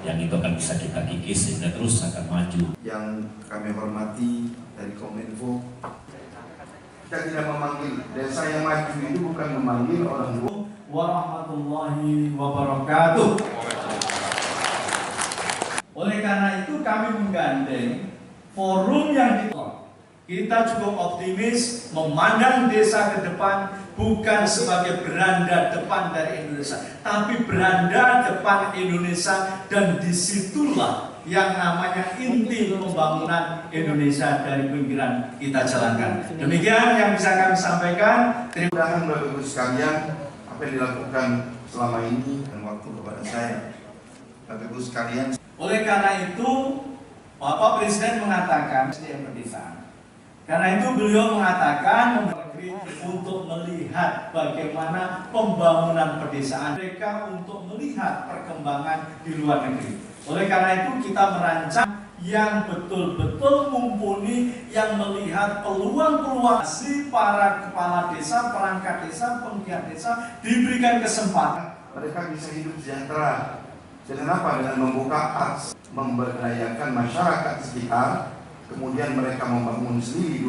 yang itu akan bisa kita kikis sehingga terus akan maju. Yang kami hormati dari Kominfo, kita tidak memanggil desa yang maju itu bukan memanggil orang tua. Warahmatullahi wabarakatuh. Oleh karena itu kami menggandeng forum yang kita cukup optimis memandang desa ke depan bukan sebagai beranda depan dari Indonesia, tapi beranda depan Indonesia, dan disitulah yang namanya inti pembangunan Indonesia dari pinggiran kita jalankan. Demikian yang bisa kami sampaikan. Terima kasih Bapak Ibu sekalian apa yang dilakukan selama ini dan waktu kepada saya. Bapak Ibu sekalian. Oleh karena itu Bapak Presiden mengatakan SDM pedesaan. Karena itu beliau mengatakan untuk melihat bagaimana pembangunan pedesaan mereka, untuk melihat perkembangan di luar negeri. Oleh karena itu kita merancang yang betul-betul mumpuni, yang melihat peluang-peluang si para kepala desa, perangkat desa, penggiat desa diberikan kesempatan. Mereka bisa hidup sejahtera. Dengan apa? Dengan membuka akses, memberdayakan masyarakat sekitar, kemudian mereka membangun sendiri.